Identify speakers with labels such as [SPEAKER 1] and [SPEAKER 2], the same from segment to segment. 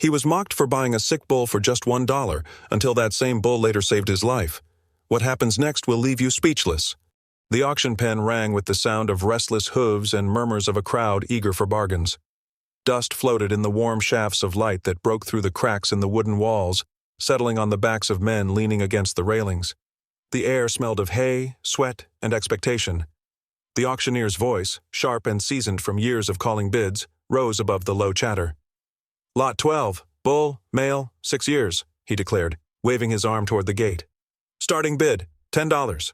[SPEAKER 1] He was mocked for buying a sick bull for just $1, until that same bull later saved his life. What happens next will leave you speechless. The auction pen rang with the sound of restless hooves and murmurs of a crowd eager for bargains. Dust floated in the warm shafts of light that broke through the cracks in the wooden walls, settling on the backs of men leaning against the railings. The air smelled of hay, sweat, and expectation. The auctioneer's voice, sharp and seasoned from years of calling bids, rose above the low chatter. "Lot 12, bull, male, 6 years," he declared, waving his arm toward the gate. "Starting bid, $10.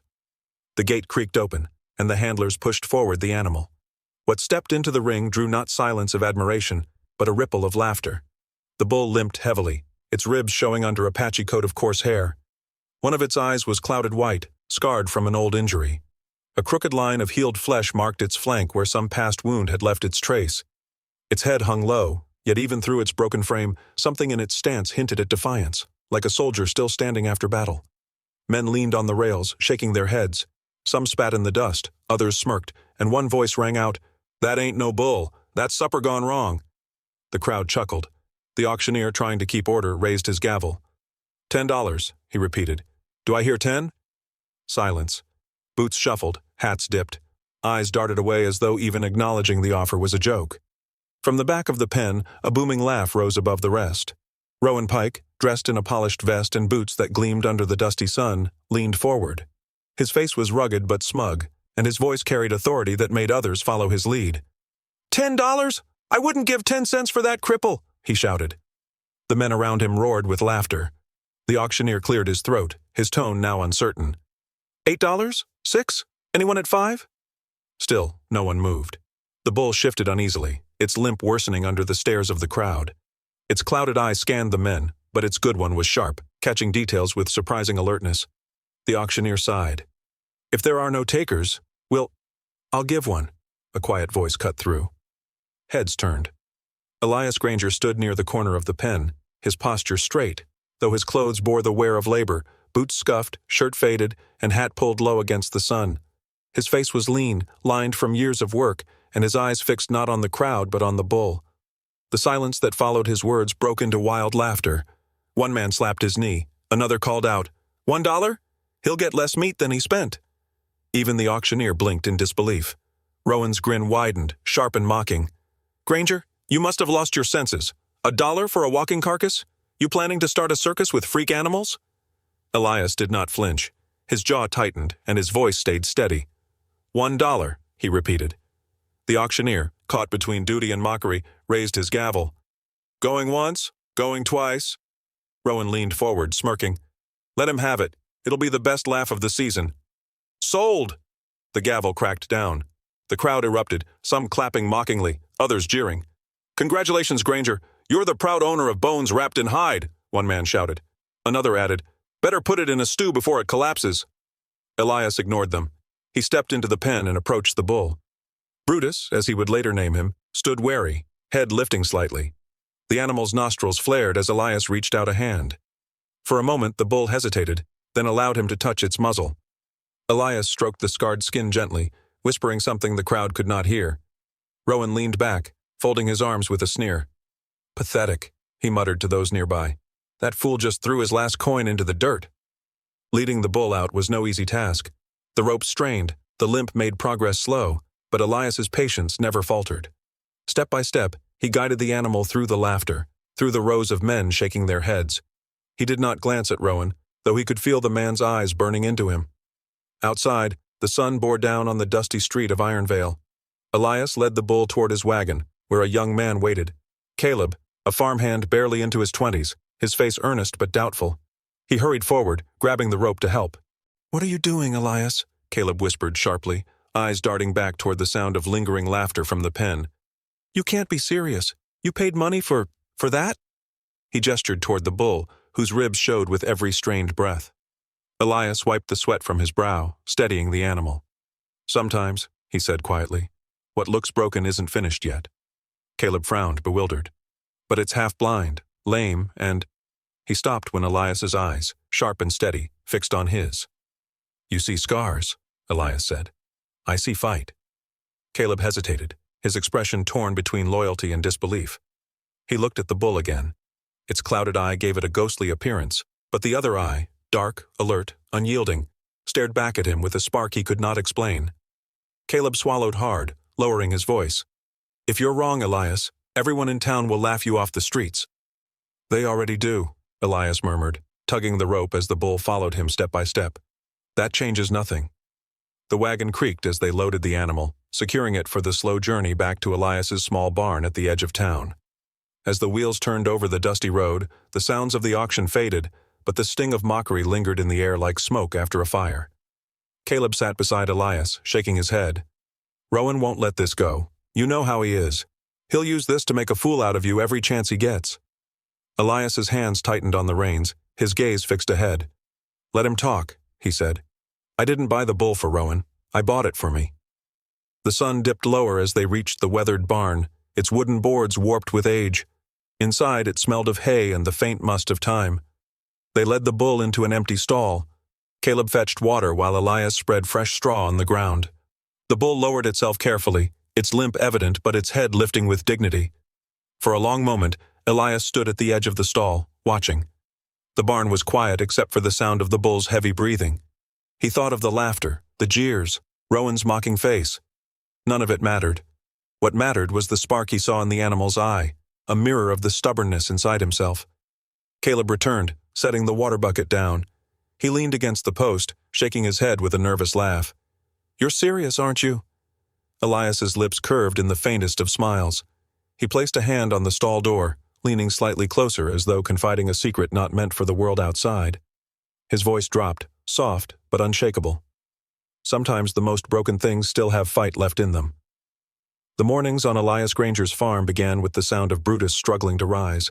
[SPEAKER 1] The gate creaked open, and the handlers pushed forward the animal. What stepped into the ring drew not silence of admiration, but a ripple of laughter. The bull limped heavily, its ribs showing under a patchy coat of coarse hair. One of its eyes was clouded white, scarred from an old injury. A crooked line of healed flesh marked its flank where some past wound had left its trace. Its head hung low, yet even through its broken frame, something in its stance hinted at defiance, like a soldier still standing after battle. Men leaned on the rails, shaking their heads. Some spat in the dust, others smirked, and one voice rang out, "That ain't no bull. That's supper gone wrong." The crowd chuckled. The auctioneer, trying to keep order, raised his gavel. $10, he repeated. "Do I hear 10? Silence. Boots shuffled, hats dipped. Eyes darted away as though even acknowledging the offer was a joke. From the back of the pen, a booming laugh rose above the rest. Rowan Pike, dressed in a polished vest and boots that gleamed under the dusty sun, leaned forward. His face was rugged but smug, and his voice carried authority that made others follow his lead. $10? I wouldn't give 10 cents for that cripple, he shouted. The men around him roared with laughter. The auctioneer cleared his throat, his tone now uncertain. $8? 6? Anyone at 5? Still, no one moved. The bull shifted uneasily, its limp worsening under the stares of the crowd. Its clouded eye scanned the men, but its good one was sharp, catching details with surprising alertness. The auctioneer sighed. "If there are no takers, I'll give one," a quiet voice cut through. Heads turned. Elias Granger stood near the corner of the pen, his posture straight, though his clothes bore the wear of labor, boots scuffed, shirt faded, and hat pulled low against the sun. His face was lean, lined from years of work, and his eyes fixed not on the crowd but on the bull. The silence that followed his words broke into wild laughter. One man slapped his knee, another called out, $1? He'll get less meat than he spent. Even the auctioneer blinked in disbelief. Rowan's grin widened, sharp and mocking. "Granger, you must have lost your senses. $1 for a walking carcass? You planning to start a circus with freak animals?" Elias did not flinch. His jaw tightened, and his voice stayed steady. $1, he repeated. The auctioneer, caught between duty and mockery, raised his gavel. "Going once? Going twice?" Rowan leaned forward, smirking. "Let him have it. It'll be the best laugh of the season." "Sold!" The gavel cracked down. The crowd erupted, some clapping mockingly, others jeering. "Congratulations, Granger. You're the proud owner of bones wrapped in hide," one man shouted. Another added, "Better put it in a stew before it collapses." Elias ignored them. He stepped into the pen and approached the bull. Brutus, as he would later name him, stood wary, head lifting slightly. The animal's nostrils flared as Elias reached out a hand. For a moment the bull hesitated, then allowed him to touch its muzzle. Elias stroked the scarred skin gently, whispering something the crowd could not hear. Rowan leaned back, folding his arms with a sneer. "Pathetic," he muttered to those nearby. "That fool just threw his last coin into the dirt." Leading the bull out was no easy task. The rope strained, the limp made progress slow, but Elias's patience never faltered. Step by step, he guided the animal through the laughter, through the rows of men shaking their heads. He did not glance at Rowan, though he could feel the man's eyes burning into him. Outside, the sun bore down on the dusty street of Ironvale. Elias led the bull toward his wagon, where a young man waited. Caleb, a farmhand barely into his 20s, his face earnest but doubtful. He hurried forward, grabbing the rope to help. "What are you doing, Elias?" Caleb whispered sharply, eyes darting back toward the sound of lingering laughter from the pen. "You can't be serious. You paid money for that?" He gestured toward the bull, whose ribs showed with every strained breath. Elias wiped the sweat from his brow, steadying the animal. "Sometimes," he said quietly, "what looks broken isn't finished yet." Caleb frowned, bewildered. "But it's half blind, lame, and—" He stopped when Elias's eyes, sharp and steady, fixed on his. "You see scars," Elias said. "I see fight." Caleb hesitated, his expression torn between loyalty and disbelief. He looked at the bull again. Its clouded eye gave it a ghostly appearance, but the other eye, dark, alert, unyielding, stared back at him with a spark he could not explain. Caleb swallowed hard, lowering his voice. "If you're wrong, Elias, everyone in town will laugh you off the streets." "They already do," Elias murmured, tugging the rope as the bull followed him step by step. "That changes nothing." The wagon creaked as they loaded the animal, securing it for the slow journey back to Elias's small barn at the edge of town. As the wheels turned over the dusty road, the sounds of the auction faded, but the sting of mockery lingered in the air like smoke after a fire. Caleb sat beside Elias, shaking his head. "Rowan won't let this go. You know how he is. He'll use this to make a fool out of you every chance he gets." Elias's hands tightened on the reins, his gaze fixed ahead. "Let him talk," he said. "I didn't buy the bull for Rowan. I bought it for me." The sun dipped lower as they reached the weathered barn, its wooden boards warped with age. Inside, it smelled of hay and the faint must of time. They led the bull into an empty stall. Caleb fetched water while Elias spread fresh straw on the ground. The bull lowered itself carefully, its limp evident but its head lifting with dignity. For a long moment, Elias stood at the edge of the stall, watching. The barn was quiet except for the sound of the bull's heavy breathing. He thought of the laughter, the jeers, Rowan's mocking face. None of it mattered. What mattered was the spark he saw in the animal's eye, a mirror of the stubbornness inside himself. Caleb returned, setting the water bucket down. He leaned against the post, shaking his head with a nervous laugh. "You're serious, aren't you?" Elias's lips curved in the faintest of smiles. He placed a hand on the stall door, leaning slightly closer as though confiding a secret not meant for the world outside. His voice dropped, soft but unshakable. Sometimes the most broken things still have fight left in them. The mornings on Elias Granger's farm began with the sound of Brutus struggling to rise.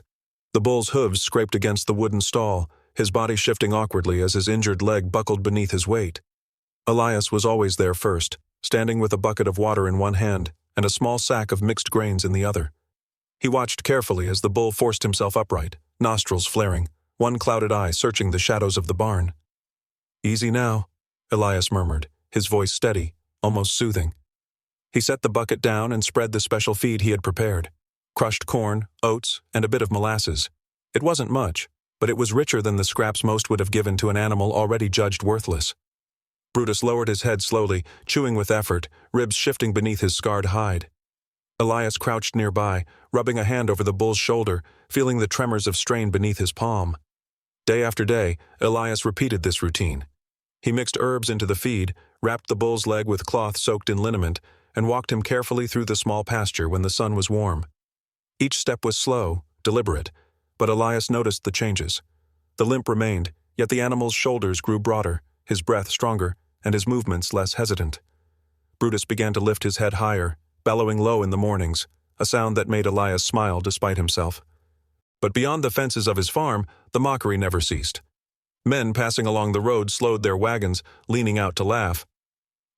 [SPEAKER 1] The bull's hooves scraped against the wooden stall, his body shifting awkwardly as his injured leg buckled beneath his weight. Elias was always there first, standing with a bucket of water in one hand and a small sack of mixed grains in the other. He watched carefully as the bull forced himself upright, nostrils flaring, one clouded eye searching the shadows of the barn. "Easy now," Elias murmured, his voice steady, almost soothing. He set the bucket down and spread the special feed he had prepared. Crushed corn, oats, and a bit of molasses. It wasn't much, but it was richer than the scraps most would have given to an animal already judged worthless. Brutus lowered his head slowly, chewing with effort, ribs shifting beneath his scarred hide. Elias crouched nearby, rubbing a hand over the bull's shoulder, feeling the tremors of strain beneath his palm. Day after day, Elias repeated this routine. He mixed herbs into the feed, wrapped the bull's leg with cloth soaked in liniment, and walked him carefully through the small pasture when the sun was warm. Each step was slow, deliberate, but Elias noticed the changes. The limp remained, yet the animal's shoulders grew broader, his breath stronger, and his movements less hesitant. Brutus began to lift his head higher, bellowing low in the mornings, a sound that made Elias smile despite himself. But beyond the fences of his farm, the mockery never ceased. Men passing along the road slowed their wagons, leaning out to laugh.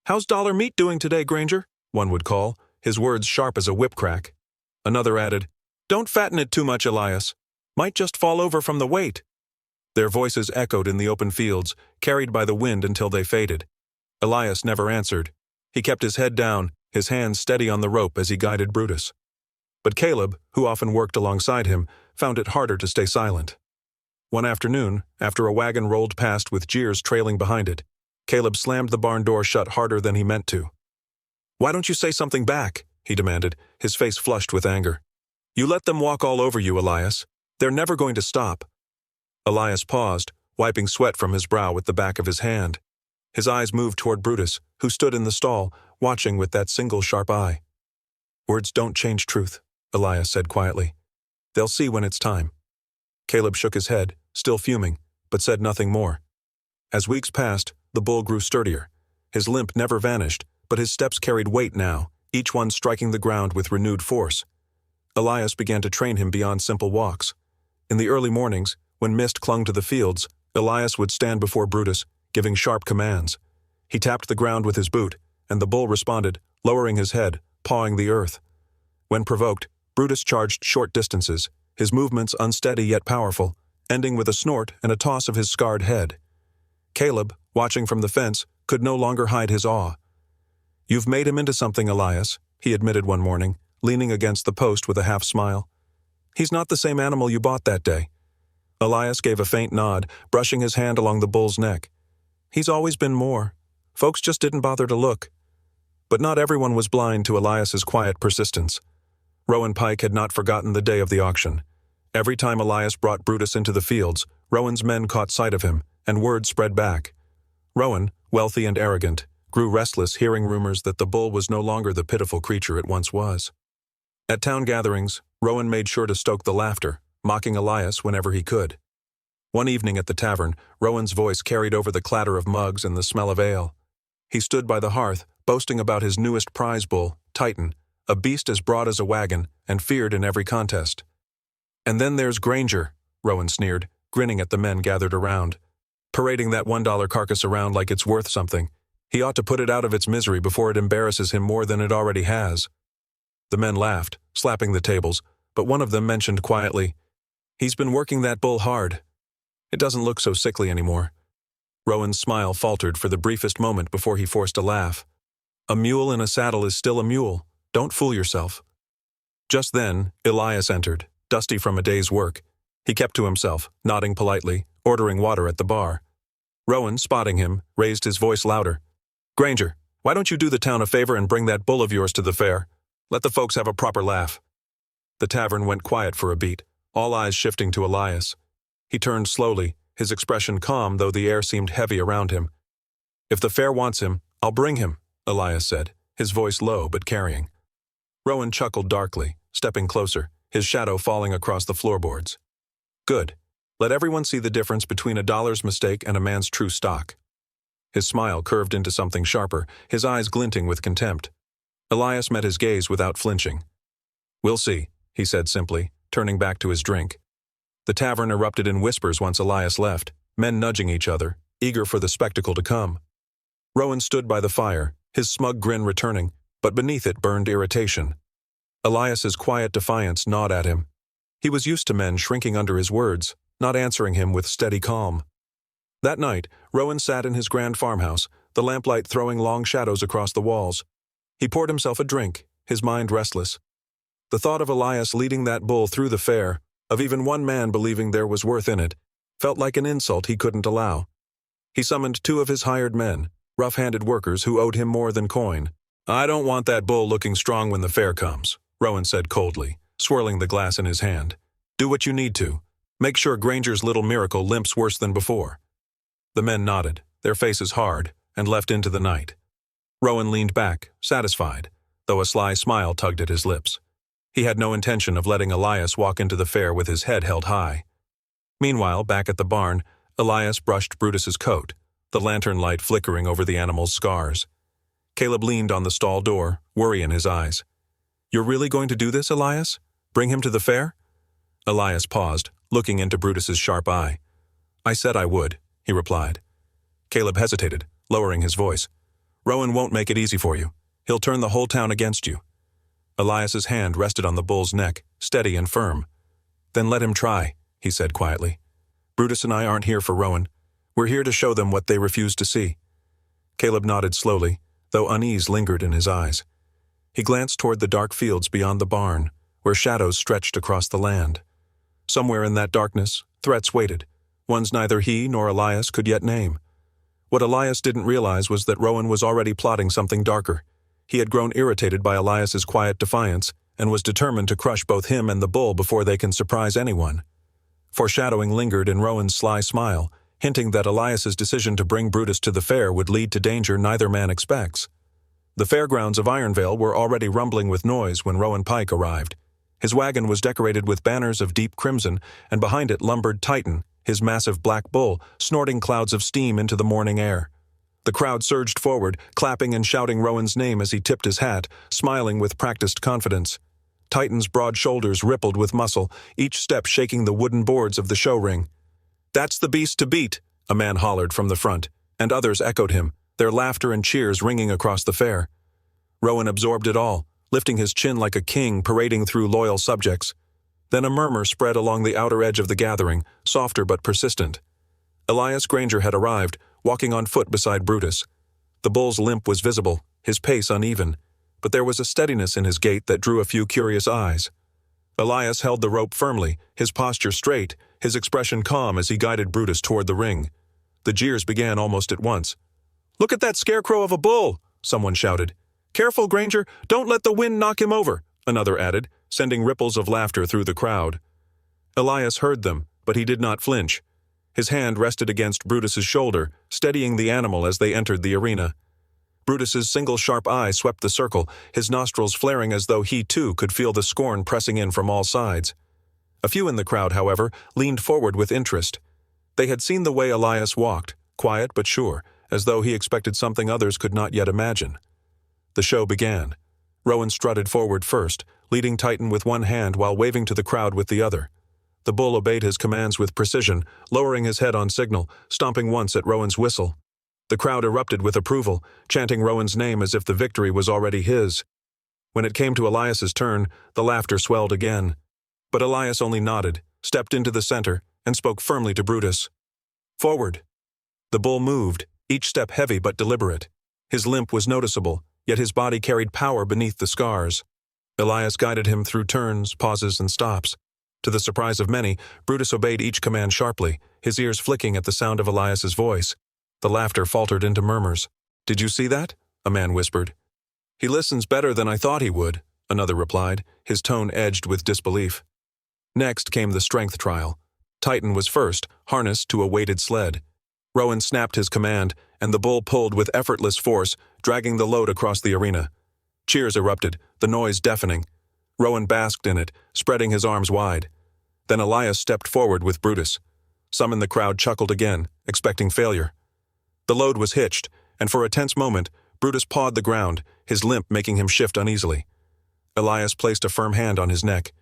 [SPEAKER 1] "How's Dollar Meat doing today, Granger?" one would call, his words sharp as a whip crack. Another added, "Don't fatten it too much, Elias. Might just fall over from the weight." Their voices echoed in the open fields, carried by the wind until they faded. Elias never answered. He kept his head down, his hands steady on the rope as he guided Brutus. But Caleb, who often worked alongside him, found it harder to stay silent. One afternoon, after a wagon rolled past with jeers trailing behind it, Caleb slammed the barn door shut harder than he meant to. "Why don't you say something back?" he demanded, his face flushed with anger. "You let them walk all over you, Elias. They're never going to stop." Elias paused, wiping sweat from his brow with the back of his hand. His eyes moved toward Brutus, who stood in the stall, watching with that single sharp eye. "Words don't change truth," Elias said quietly. "They'll see when it's time." Caleb shook his head, still fuming, but said nothing more. As weeks passed, the bull grew sturdier. His limp never vanished, but his steps carried weight now, each one striking the ground with renewed force. Elias began to train him beyond simple walks. In the early mornings, when mist clung to the fields, Elias would stand before Brutus, giving sharp commands. He tapped the ground with his boot, and the bull responded, lowering his head, pawing the earth. When provoked, Brutus charged short distances, his movements unsteady yet powerful, ending with a snort and a toss of his scarred head. Caleb, watching from the fence, could no longer hide his awe. "You've made him into something, Elias," he admitted one morning, leaning against the post with a half smile. "He's not the same animal you bought that day, Elias gave a faint nod, brushing his hand along the bull's neck. He's always been more. Folks just didn't bother to look. But not everyone was blind to Elias's quiet persistence. Rowan Pike had not forgotten the day of the auction. Every time Elias brought Brutus into the fields, Rowan's men caught sight of him, and word spread back. Rowan, wealthy and arrogant, grew restless hearing rumors that the bull was no longer the pitiful creature it once was. At town gatherings, Rowan made sure to stoke the laughter, mocking Elias whenever he could. One evening at the tavern, Rowan's voice carried over the clatter of mugs and the smell of ale. He stood by the hearth, boasting about his newest prize bull, Titan, a beast as broad as a wagon and feared in every contest. "And then there's Granger," Rowan sneered, grinning at the men gathered around. "Parading that $1 carcass around like it's worth something. He ought to put it out of its misery before it embarrasses him more than it already has." The men laughed, slapping the tables, but one of them mentioned quietly, "He's been working that bull hard. It doesn't look so sickly anymore." Rowan's smile faltered for the briefest moment before he forced a laugh. "A mule in a saddle is still a mule. Don't fool yourself." Just then, Elias entered, dusty from a day's work. He kept to himself, nodding politely, ordering water at the bar. Rowan, spotting him, raised his voice louder. "Granger, why don't you do the town a favor and bring that bull of yours to the fair? Let the folks have a proper laugh." The tavern went quiet for a beat, all eyes shifting to Elias. He turned slowly, his expression calm though the air seemed heavy around him. "If the fair wants him, I'll bring him," Elias said, his voice low but carrying. Rowan chuckled darkly, stepping closer, his shadow falling across the floorboards. "Good. Let everyone see the difference between a dollar's mistake and a man's true stock." His smile curved into something sharper, his eyes glinting with contempt. Elias met his gaze without flinching. "We'll see," he said simply, turning back to his drink. The tavern erupted in whispers once Elias left, men nudging each other, eager for the spectacle to come. Rowan stood by the fire, his smug grin returning, but beneath it burned irritation. Elias's quiet defiance gnawed at him. He was used to men shrinking under his words, not answering him with steady calm. That night, Rowan sat in his grand farmhouse, the lamplight throwing long shadows across the walls. He poured himself a drink, his mind restless. The thought of Elias leading that bull through the fair, of even one man believing there was worth in it, felt like an insult he couldn't allow. He summoned 2 of his hired men, rough-handed workers who owed him more than coin. "I don't want that bull looking strong when the fair comes," Rowan said coldly, swirling the glass in his hand. "Do what you need to. Make sure Granger's little miracle limps worse than before." The men nodded, their faces hard, and left into the night. Rowan leaned back, satisfied, though a sly smile tugged at his lips. He had no intention of letting Elias walk into the fair with his head held high. Meanwhile, back at the barn, Elias brushed Brutus's coat, the lantern light flickering over the animal's scars. Caleb leaned on the stall door, worry in his eyes. "You're really going to do this, Elias? Bring him to the fair?" Elias paused, looking into Brutus's sharp eye. "I said I would," he replied. Caleb hesitated, lowering his voice. "Rowan won't make it easy for you. He'll turn the whole town against you." Elias's hand rested on the bull's neck, steady and firm. "Then let him try," he said quietly. "Brutus and I aren't here for Rowan. We're here to show them what they refuse to see." Caleb nodded slowly, though unease lingered in his eyes. He glanced toward the dark fields beyond the barn, where shadows stretched across the land. Somewhere in that darkness, threats waited, ones neither he nor Elias could yet name. What Elias didn't realize was that Rowan was already plotting something darker. He had grown irritated by Elias's quiet defiance and was determined to crush both him and the bull before they can surprise anyone. Foreshadowing lingered in Rowan's sly smile, hinting that Elias's decision to bring Brutus to the fair would lead to danger neither man expects. The fairgrounds of Ironvale were already rumbling with noise when Rowan Pike arrived. His wagon was decorated with banners of deep crimson, and behind it lumbered Titan, his massive black bull, snorting clouds of steam into the morning air. The crowd surged forward, clapping and shouting Rowan's name as he tipped his hat, smiling with practiced confidence. Titan's broad shoulders rippled with muscle, each step shaking the wooden boards of the show ring. "That's the beast to beat," a man hollered from the front, and others echoed him, their laughter and cheers ringing across the fair. Rowan absorbed it all, lifting his chin like a king parading through loyal subjects. Then a murmur spread along the outer edge of the gathering, softer but persistent. Elias Granger had arrived, walking on foot beside Brutus. The bull's limp was visible, his pace uneven, but there was a steadiness in his gait that drew a few curious eyes. Elias held the rope firmly, his posture straight, his expression calm as he guided Brutus toward the ring. The jeers began almost at once. "Look at that scarecrow of a bull!" someone shouted. "Careful, Granger, don't let the wind knock him over," another added, sending ripples of laughter through the crowd. Elias heard them, but he did not flinch. His hand rested against Brutus's shoulder, steadying the animal as they entered the arena. Brutus's single sharp eye swept the circle, his nostrils flaring as though he too could feel the scorn pressing in from all sides. A few in the crowd, however, leaned forward with interest. They had seen the way Elias walked, quiet but sure, as though he expected something others could not yet imagine. The show began. Rowan strutted forward first, leading Titan with one hand while waving to the crowd with the other. The bull obeyed his commands with precision, lowering his head on signal, stomping once at Rowan's whistle. The crowd erupted with approval, chanting Rowan's name as if the victory was already his. When it came to Elias's turn, the laughter swelled again. But Elias only nodded, stepped into the center, and spoke firmly to Brutus. "Forward." The bull moved, each step heavy but deliberate. His limp was noticeable, yet his body carried power beneath the scars. Elias guided him through turns, pauses, and stops. To the surprise of many, Brutus obeyed each command sharply, his ears flicking at the sound of Elias's voice. The laughter faltered into murmurs. "Did you see that?" a man whispered. "He listens better than I thought he would," another replied, his tone edged with disbelief. Next came the strength trial. Titan was first, harnessed to a weighted sled. Rowan snapped his command, and the bull pulled with effortless force, dragging the load across the arena. Cheers erupted, the noise deafening. Rowan basked in it, spreading his arms wide. Then Elias stepped forward with Brutus. Some in the crowd chuckled again, expecting failure. The load was hitched, and for a tense moment, Brutus pawed the ground, his limp making him shift uneasily. Elias placed a firm hand on his neck.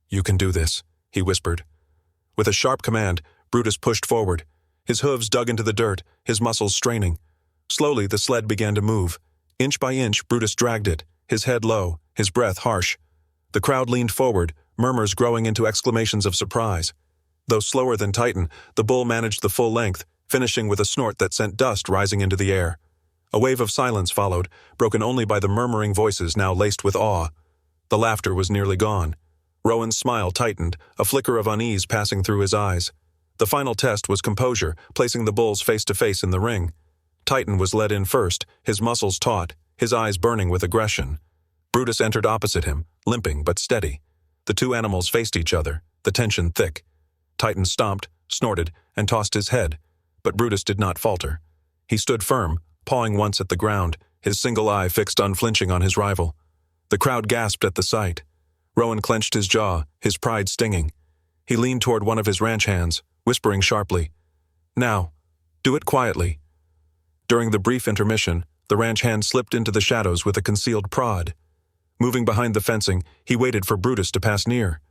[SPEAKER 1] "You can do this," he whispered. With a sharp command, Brutus pushed forward. His hooves dug into the dirt, his muscles straining. Slowly, the sled began to move. Inch by inch, Brutus dragged it, his head low, his breath harsh. The crowd leaned forward, murmurs growing into exclamations of surprise. Though slower than Titan, the bull managed the full length, finishing with a snort that sent dust rising into the air. A wave of silence followed, broken only by the murmuring voices now laced with awe. The laughter was nearly gone. Rowan's smile tightened, a flicker of unease passing through his eyes. The final test was composure, placing the bulls face to face in the ring. Titan was led in first, his muscles taut, his eyes burning with aggression. Brutus entered opposite him, limping but steady. The two animals faced each other, the tension thick. Titan stomped, snorted, and tossed his head, but Brutus did not falter. He stood firm, pawing once at the ground, his single eye fixed unflinching on his rival. The crowd gasped at the sight. Rowan clenched his jaw, his pride stinging. He leaned toward one of his ranch hands, whispering sharply, "Now, do it quietly." During the brief intermission, the ranch hand slipped into the shadows with a concealed prod. Moving behind the fencing, he waited for Brutus to pass near.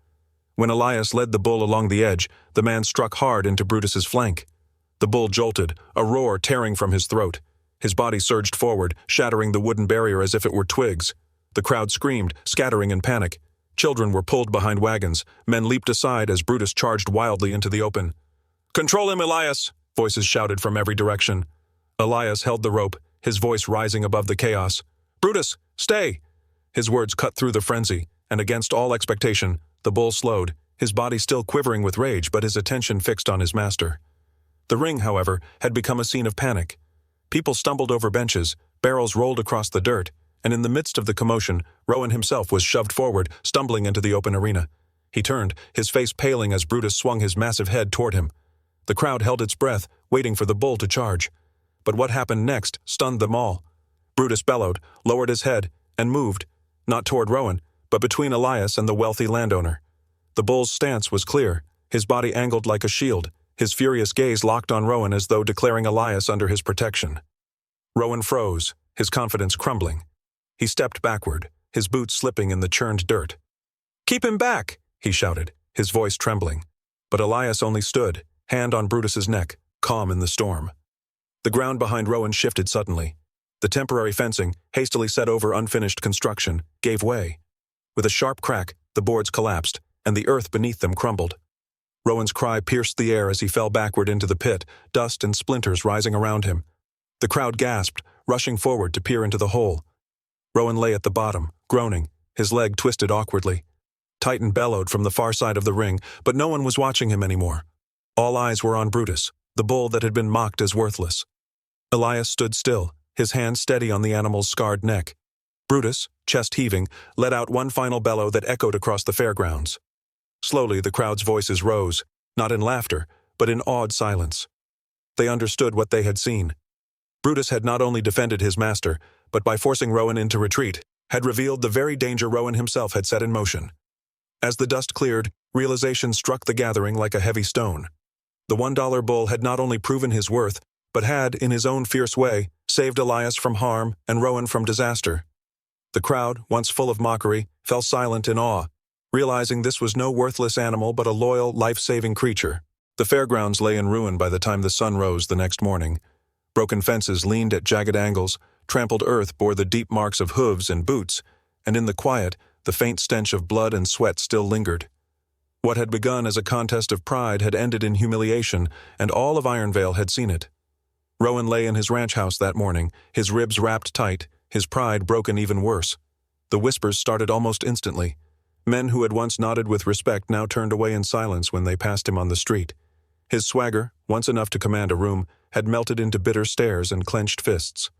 [SPEAKER 1] When Elias led the bull along the edge, the man struck hard into Brutus's flank. The bull jolted, a roar tearing from his throat. His body surged forward, shattering the wooden barrier as if it were twigs. The crowd screamed, scattering in panic. Children were pulled behind wagons. Men leaped aside as Brutus charged wildly into the open. "Control him, Elias!" voices shouted from every direction. Elias held the rope, his voice rising above the chaos. "Brutus, stay!" His words cut through the frenzy, and against all expectation, the bull slowed, his body still quivering with rage but his attention fixed on his master. The ring, however, had become a scene of panic. People stumbled over benches, barrels rolled across the dirt, and in the midst of the commotion, Rowan himself was shoved forward, stumbling into the open arena. He turned, his face paling as Brutus swung his massive head toward him. The crowd held its breath, waiting for the bull to charge. But what happened next stunned them all. Brutus bellowed, lowered his head, and moved, not toward Rowan, but between Elias and the wealthy landowner. The bull's stance was clear, his body angled like a shield, his furious gaze locked on Rowan as though declaring Elias under his protection. Rowan froze, his confidence crumbling. He stepped backward, his boots slipping in the churned dirt. "Keep him back!" he shouted, his voice trembling. But Elias only stood, hand on Brutus's neck, calm in the storm. The ground behind Rowan shifted suddenly. The temporary fencing, hastily set over unfinished construction, gave way. With a sharp crack, the boards collapsed, and the earth beneath them crumbled. Rowan's cry pierced the air as he fell backward into the pit, dust and splinters rising around him. The crowd gasped, rushing forward to peer into the hole. Rowan lay at the bottom, groaning, his leg twisted awkwardly. Titan bellowed from the far side of the ring, but no one was watching him anymore, All eyes were on Brutus, the bull that had been mocked as worthless. Elias stood still, his hand steady on the animal's scarred neck. Brutus, chest heaving, let out one final bellow that echoed across the fairgrounds. Slowly the crowd's voices rose, not in laughter, but in awed silence. They understood what they had seen. Brutus had not only defended his master, but by forcing Rowan into retreat, had revealed the very danger Rowan himself had set in motion. As the dust cleared, realization struck the gathering like a heavy stone. The $1 bull had not only proven his worth, but had, in his own fierce way, saved Elias from harm and Rowan from disaster. The crowd, once full of mockery, fell silent in awe, realizing this was no worthless animal but a loyal, life-saving creature. The fairgrounds lay in ruin by the time the sun rose the next morning. Broken fences leaned at jagged angles, trampled earth bore the deep marks of hooves and boots, and in the quiet, the faint stench of blood and sweat still lingered. What had begun as a contest of pride had ended in humiliation, and all of Ironvale had seen it. Rowan lay in his ranch house that morning, his ribs wrapped tight, his pride broken even worse. The whispers started almost instantly. Men who had once nodded with respect now turned away in silence when they passed him on the street. His swagger, once enough to command a room, had melted into bitter stares and clenched fists.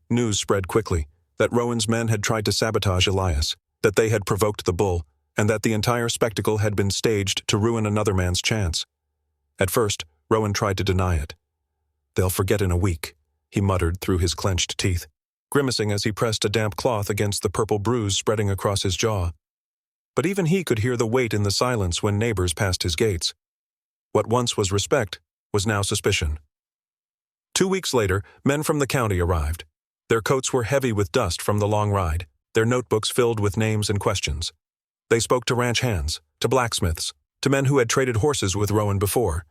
[SPEAKER 1] News spread quickly that Rowan's men had tried to sabotage Elias, that they had provoked the bull, and that the entire spectacle had been staged to ruin another man's chance. At first, Rowan tried to deny it. "They'll forget in a week," he muttered through his clenched teeth, grimacing as he pressed a damp cloth against the purple bruise spreading across his jaw. But even he could hear the weight in the silence when neighbors passed his gates. What once was respect was now suspicion. 2 weeks later, men from the county arrived. Their coats were heavy with dust from the long ride, their notebooks filled with names and questions. They spoke to ranch hands, to blacksmiths, to men who had traded horses with Rowan before.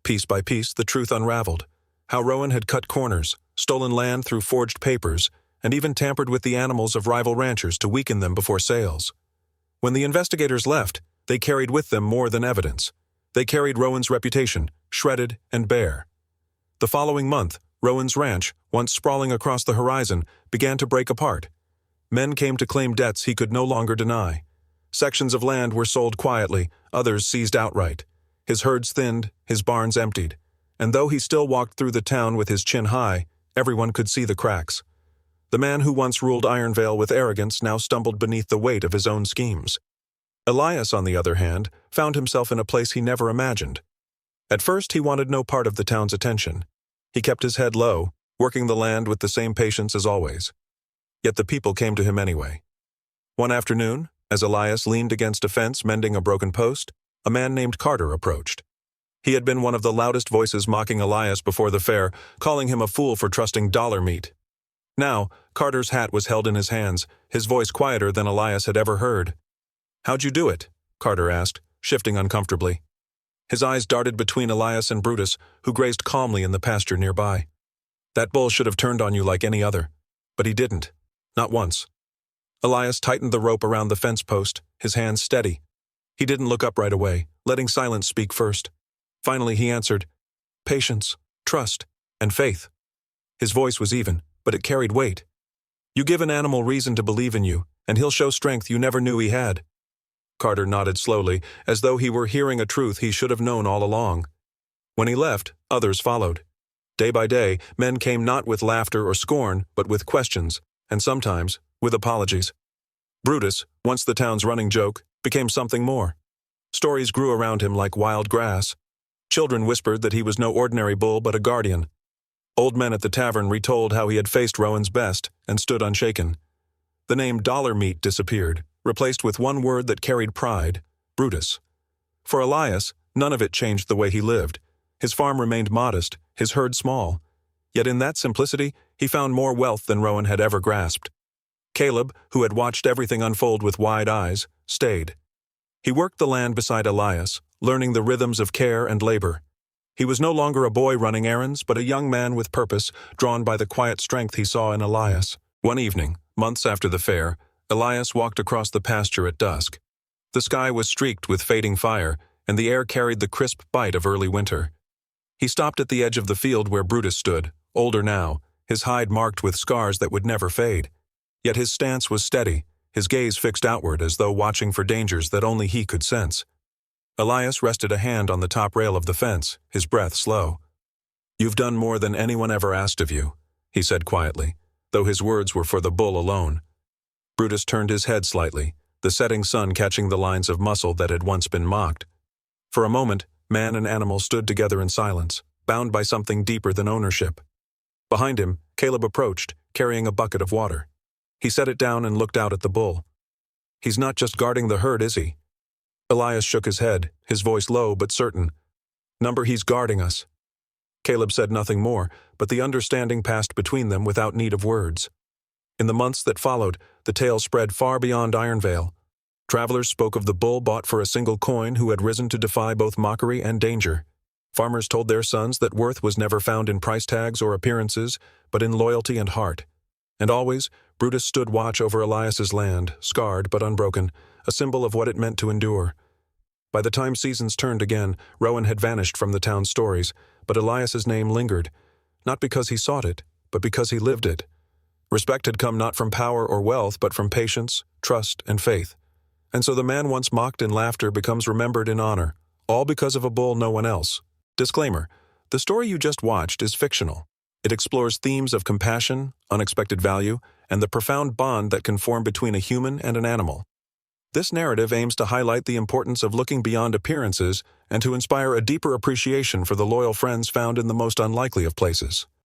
[SPEAKER 1] Piece by piece, the truth unraveled. How Rowan had cut corners, stolen land through forged papers, and even tampered with the animals of rival ranchers to weaken them before sales. When the investigators left, they carried with them more than evidence. They carried Rowan's reputation, shredded and bare. The following month, Rowan's ranch, once sprawling across the horizon, began to break apart. Men came to claim debts he could no longer deny. Sections of land were sold quietly, others seized outright. His herds thinned, his barns emptied. And though he still walked through the town with his chin high, everyone could see the cracks. The man who once ruled Ironvale with arrogance now stumbled beneath the weight of his own schemes. Elias, on the other hand, found himself in a place he never imagined. At first, he wanted no part of the town's attention. He kept his head low, working the land with the same patience as always. Yet the people came to him anyway. One afternoon, as Elias leaned against a fence mending a broken post, a man named Carter approached. He had been one of the loudest voices mocking Elias before the fair, calling him a fool for trusting dollar meat. Now, Carter's hat was held in his hands, his voice quieter than Elias had ever heard. "How'd you do it?" Carter asked, shifting uncomfortably. His eyes darted between Elias and Brutus, who grazed calmly in the pasture nearby. "That bull should have turned on you like any other. But he didn't. Not once." Elias tightened the rope around the fence post, his hands steady. He didn't look up right away, letting silence speak first. Finally he answered, "Patience, trust, and faith." His voice was even, but it carried weight. "You give an animal reason to believe in you, and he'll show strength you never knew he had." Carter nodded slowly, as though he were hearing a truth he should have known all along. When he left, others followed. Day by day, men came not with laughter or scorn, but with questions, and sometimes with apologies. Brutus, once the town's running joke, became something more. Stories grew around him like wild grass. Children whispered that he was no ordinary bull but a guardian. Old men at the tavern retold how he had faced Rowan's best and stood unshaken. The name dollar meat disappeared, replaced with one word that carried pride, Brutus. For Elias, none of it changed the way he lived. His farm remained modest, his herd small. Yet in that simplicity, he found more wealth than Rowan had ever grasped. Caleb, who had watched everything unfold with wide eyes, stayed. He worked the land beside Elias, learning the rhythms of care and labor. He was no longer a boy running errands, but a young man with purpose, drawn by the quiet strength he saw in Elias. One evening, months after the fair, Elias walked across the pasture at dusk. The sky was streaked with fading fire, and the air carried the crisp bite of early winter. He stopped at the edge of the field where Brutus stood, older now, his hide marked with scars that would never fade. Yet his stance was steady, his gaze fixed outward as though watching for dangers that only he could sense. Elias rested a hand on the top rail of the fence, his breath slow. "You've done more than anyone ever asked of you," he said quietly, though his words were for the bull alone. Brutus turned his head slightly, the setting sun catching the lines of muscle that had once been mocked. For a moment, man and animal stood together in silence, bound by something deeper than ownership. Behind him, Caleb approached, carrying a bucket of water. He set it down and looked out at the bull. "He's not just guarding the herd, is he?" Elias shook his head, his voice low but certain. "Number, he's guarding us." Caleb said nothing more, but the understanding passed between them without need of words. In the months that followed, the tale spread far beyond Ironvale. Travelers spoke of the bull bought for a single coin who had risen to defy both mockery and danger. Farmers told their sons that worth was never found in price tags or appearances, but in loyalty and heart. And always, Brutus stood watch over Elias's land, scarred but unbroken, a symbol of what it meant to endure. By the time seasons turned again, Rowan had vanished from the town's stories, but Elias's name lingered, not because he sought it, but because he lived it. Respect had come not from power or wealth, but from patience, trust, and faith. And so the man once mocked in laughter becomes remembered in honor, all because of a bull no one else. Disclaimer: the story you just watched is fictional. It explores themes of compassion, unexpected value, and the profound bond that can form between a human and an animal. This narrative aims to highlight the importance of looking beyond appearances and to inspire a deeper appreciation for the loyal friends found in the most unlikely of places.